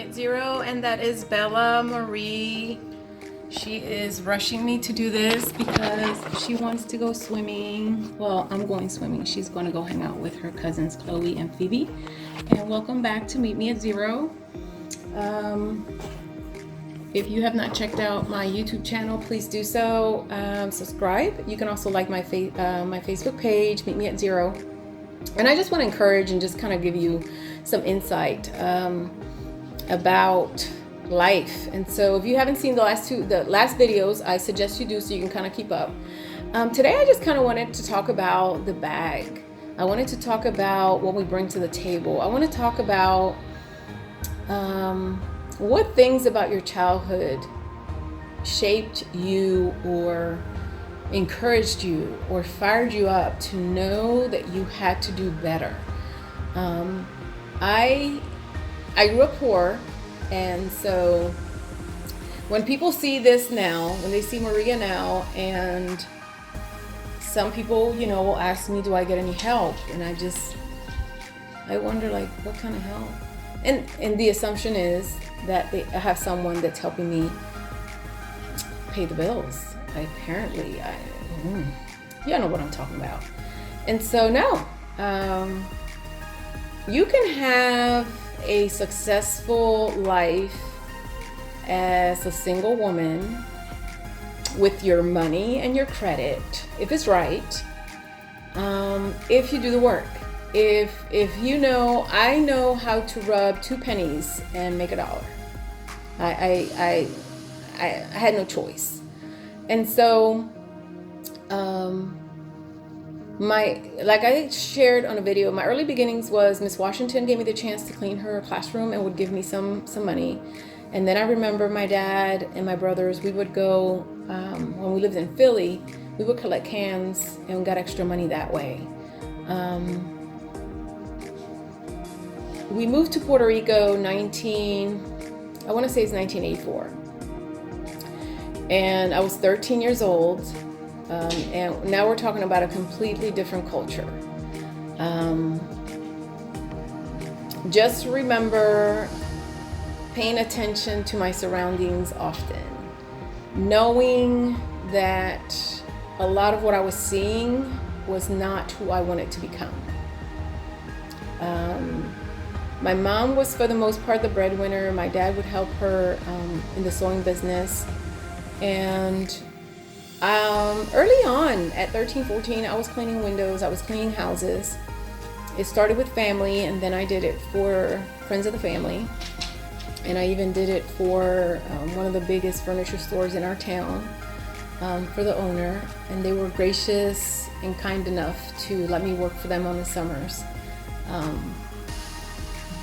at Zero, and that is Bella Marie. She is rushing me to do this because she wants to go swimming. Well, I'm going swimming. She's going to go hang out with her cousins Chloe and Phoebe. And welcome back to Meet Me at Zero. If you have not checked out my YouTube channel, please do so. Subscribe. You can also like my Facebook page, Meet Me at Zero. And I just want to encourage and just kind of give you some insight about life. And so if you haven't seen the last videos, I suggest you do so you can kind of keep up. Today I just kind of wanted to talk about the bag. I wanted to talk about what we bring to the table. I want to talk about what things about your childhood shaped you or encouraged you or fired you up to know that you had to do better. I grew up poor, and so when people see this now, when they see Maria now, and some people, will ask me, do I get any help? And I wonder, like, what kind of help? And the assumption is that I have someone that's helping me pay the bills. Apparently, you know what I'm talking about. And so now, you can have a successful life as a single woman with your money and your credit, if it's right, if you do the work. If I know how to rub 2 pennies and make $1. I had no choice. And so, like I shared on a video, my early beginnings was Miss Washington gave me the chance to clean her classroom and would give me some money. And then I remember my dad and my brothers, we would go, when we lived in Philly, we would collect cans and got extra money that way. We moved to Puerto Rico I want to say it's 1984. And I was 13 years old. And now we're talking about a completely different culture. Just remember paying attention to my surroundings often, knowing that a lot of what I was seeing was not who I wanted to become. My mom was, for the most part, the breadwinner. My dad would help her in the sewing business. And early on, at 13, 14, I was cleaning windows, I was cleaning houses. It started with family, and then I did it for friends of the family. And I even did it for one of the biggest furniture stores in our town, for the owner. And they were gracious and kind enough to let me work for them on the summers.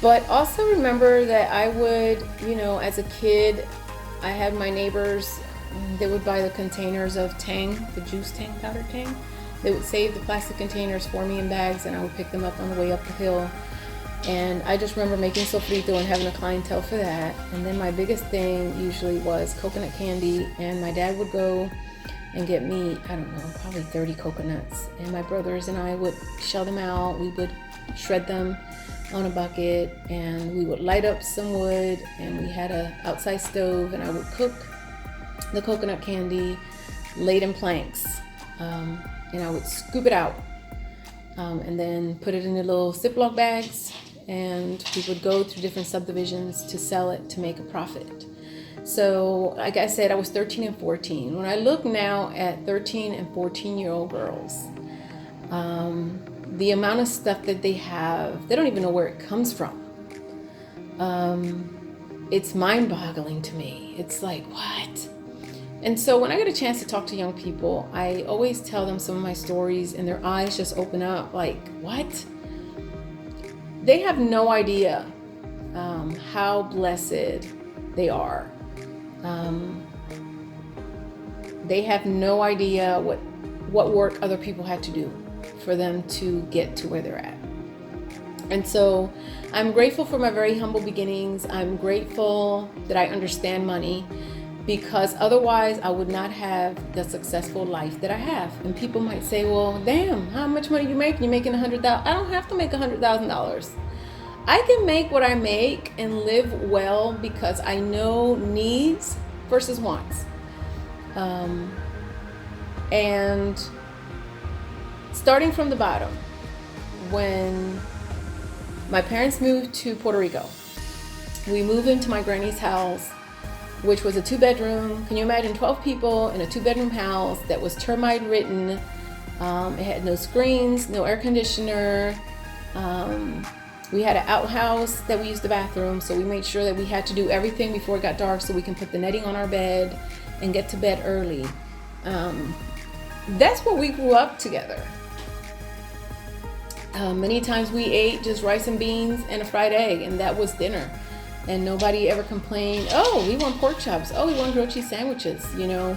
But also remember that I would, as a kid, I had my neighbors. They would buy the containers of Tang, the juice Tang, powder Tang. They would save the plastic containers for me in bags, and I would pick them up on the way up the hill. And I just remember making sofrito and having a clientele for that. And then my biggest thing usually was coconut candy, and my dad would go and get me, I don't know, probably 30 coconuts. And my brothers and I would shell them out. We would shred them on a bucket, and we would light up some wood, and we had a outside stove, and I would cook the coconut candy laid in planks, and I would scoop it out, and then put it in the little Ziploc bags, and we would go through different subdivisions to sell it to make a profit. So like I said, I was 13 and 14. When I look now at 13 and 14-year-old girls, the amount of stuff that they have, they don't even know where it comes from. It's mind-boggling to me. It's like, what? And so when I get a chance to talk to young people, I always tell them some of my stories, and their eyes just open up like, what? They have no idea how blessed they are. They have no idea what work other people had to do for them to get to where they're at. And so I'm grateful for my very humble beginnings. I'm grateful that I understand money, because otherwise I would not have the successful life that I have. And people might say, well, damn, how much money you making? You're making $100,000. I don't have to make $100,000. I can make what I make and live well because I know needs versus wants. And starting from the bottom, when my parents moved to Puerto Rico, we moved into my granny's house, which was a 2-bedroom. Can you imagine 12 people in a 2-bedroom house that was termite ridden? It had no screens, no air conditioner. We had an outhouse that we used the bathroom, so we made sure that we had to do everything before it got dark so we can put the netting on our bed and get to bed early. That's where we grew up together. Many times we ate just rice and beans and a fried egg, and that was dinner. And nobody ever complained, oh, we want pork chops, oh, we want grilled cheese sandwiches, you know.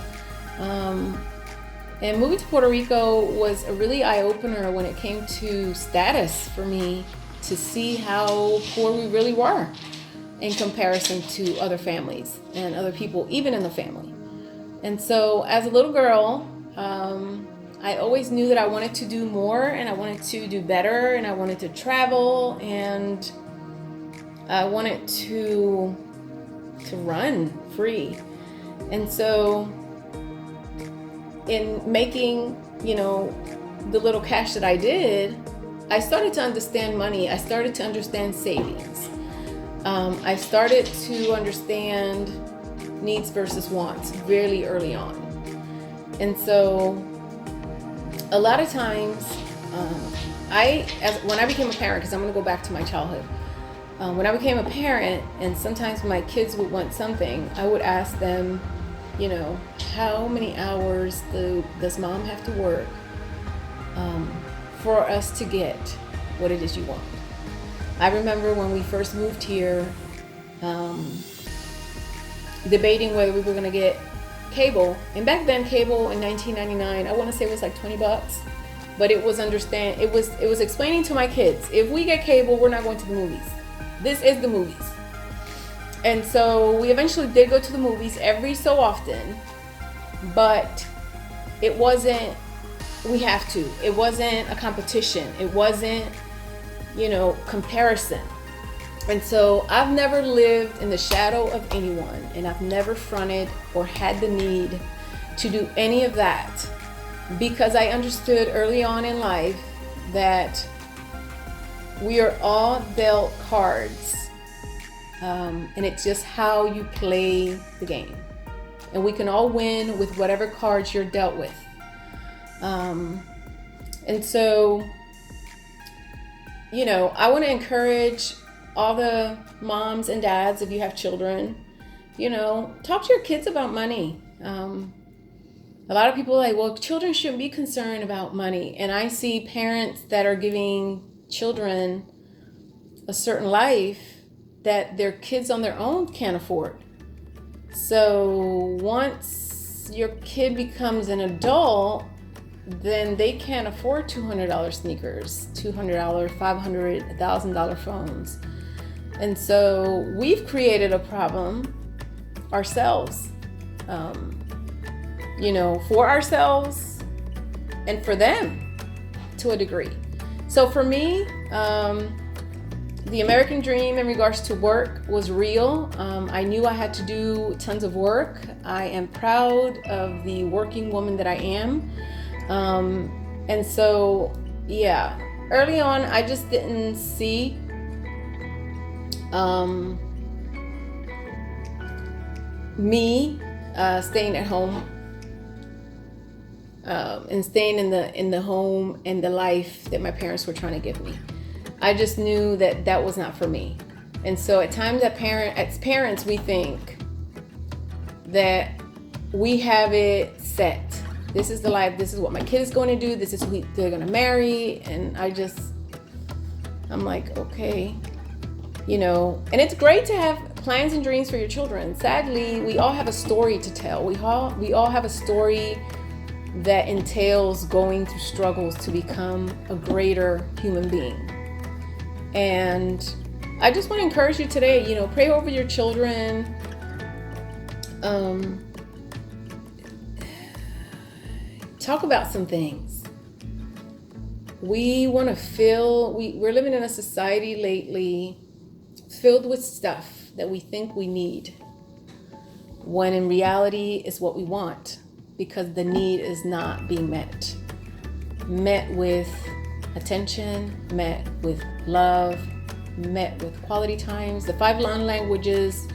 And moving to Puerto Rico was a really eye-opener when it came to status for me, to see how poor we really were in comparison to other families and other people, even in the family. And so as a little girl, I always knew that I wanted to do more, and I wanted to do better, and I wanted to travel, and I wanted to run free. And so in making, you know, the little cash that I did, I started to understand money. I started to understand savings. I started to understand needs versus wants really early on. And so a lot of times, when I became a parent, because I'm going to go back to my childhood, when I became a parent, and sometimes my kids would want something, I would ask them, you know, how many hours does mom have to work for us to get what it is you want? I remember when we first moved here, debating whether we were going to get cable. And back then, cable in 1999, I want to say it was like $20, but it was explaining to my kids, if we get cable, we're not going to the movies. This is the movies. And so we eventually did go to the movies every so often, but it wasn't, we have to. It wasn't a competition. It wasn't, you know, comparison. And so I've never lived in the shadow of anyone, and I've never fronted or had the need to do any of that, because I understood early on in life that we are all dealt cards, and it's just how you play the game. And we can all win with whatever cards you're dealt with. And so, you know, I want to encourage all the moms and dads, if you have children, you know, talk to your kids about money. A lot of people are like, well, children shouldn't be concerned about money. And I see parents that are giving children a certain life that their kids on their own can't afford. So once your kid becomes an adult, then they can't afford $200 sneakers, $200, $500, $1,000 phones. And so we've created a problem ourselves, you know, for ourselves and for them to a degree. So for me, the American dream in regards to work was real. I knew I had to do tons of work. I am proud of the working woman that I am. And so, yeah, early on, I just didn't see me staying at home and staying in the home and the life that my parents were trying to give me. I just knew that that was not for me. And so at times as parents, we think that we have it set. This is the life, this is what my kid is going to do, this is who they're going to marry. And I'm like, okay, you know, and it's great to have plans and dreams for your children. Sadly, we all have a story to tell. We all have a story that entails going through struggles to become a greater human being. And I just want to encourage you today, you know, pray over your children. Talk about some things. We want to feel, we're living in a society lately filled with stuff that we think we need, when in reality it's what we want, because the need is not being met. Met with attention, met with love, met with quality times. The 5 love languages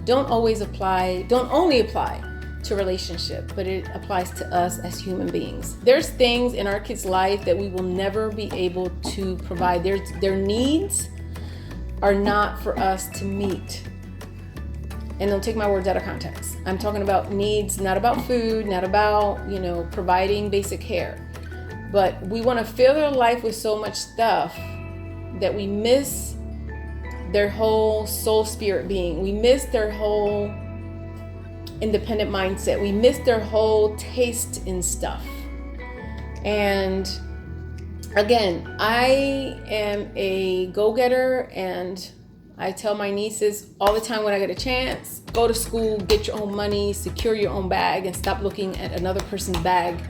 don't only apply to relationship, but it applies to us as human beings. There's things in our kids' life that we will never be able to provide. Their needs are not for us to meet. And don't take my words out of context. I'm talking about needs, not about food, not about, providing basic care. But we want to fill their life with so much stuff that we miss their whole soul spirit being. We miss their whole independent mindset. We miss their whole taste in stuff. And again, I am a go-getter, and I tell my nieces all the time when I get a chance, go to school, get your own money, secure your own bag, and stop looking at another person's bag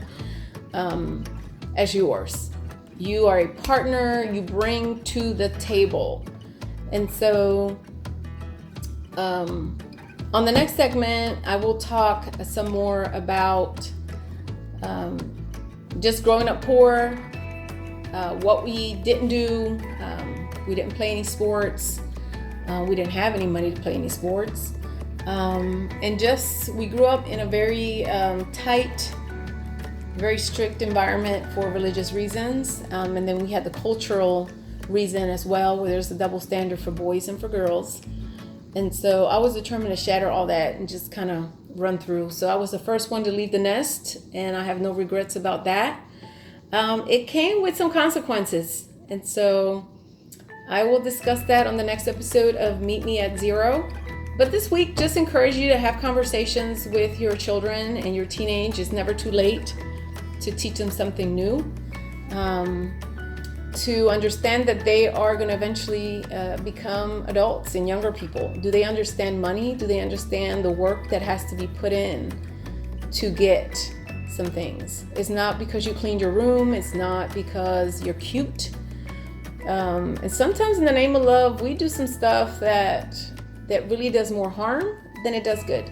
as yours. You are a partner, you bring to the table. And so on the next segment, I will talk some more about just growing up poor, what we didn't do. We didn't play any sports. We didn't have any money to play any sports. And just, we grew up in a very tight, very strict environment for religious reasons. And then we had the cultural reason as well, where there's a double standard for boys and for girls. And so I was determined to shatter all that and just kind of run through. So I was the first one to leave the nest, and I have no regrets about that. It came with some consequences. And so I will discuss that on the next episode of Meet Me at Zero. But this week, just encourage you to have conversations with your children and your teenage. It's never too late to teach them something new. To understand that they are going to eventually become adults and younger people. Do they understand money? Do they understand the work that has to be put in to get some things? It's not because you cleaned your room. It's not because you're cute. And sometimes in the name of love, we do some stuff that really does more harm than it does good.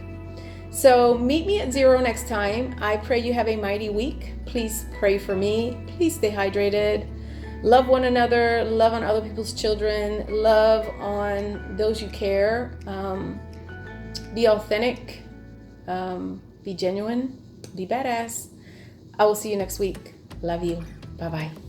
So meet me at zero next time. I pray you have a mighty week. Please pray for me. Please stay hydrated. Love one another, love on other people's children, love on those you care. Be authentic, be genuine, be badass. I will see you next week. Love you. Bye-bye.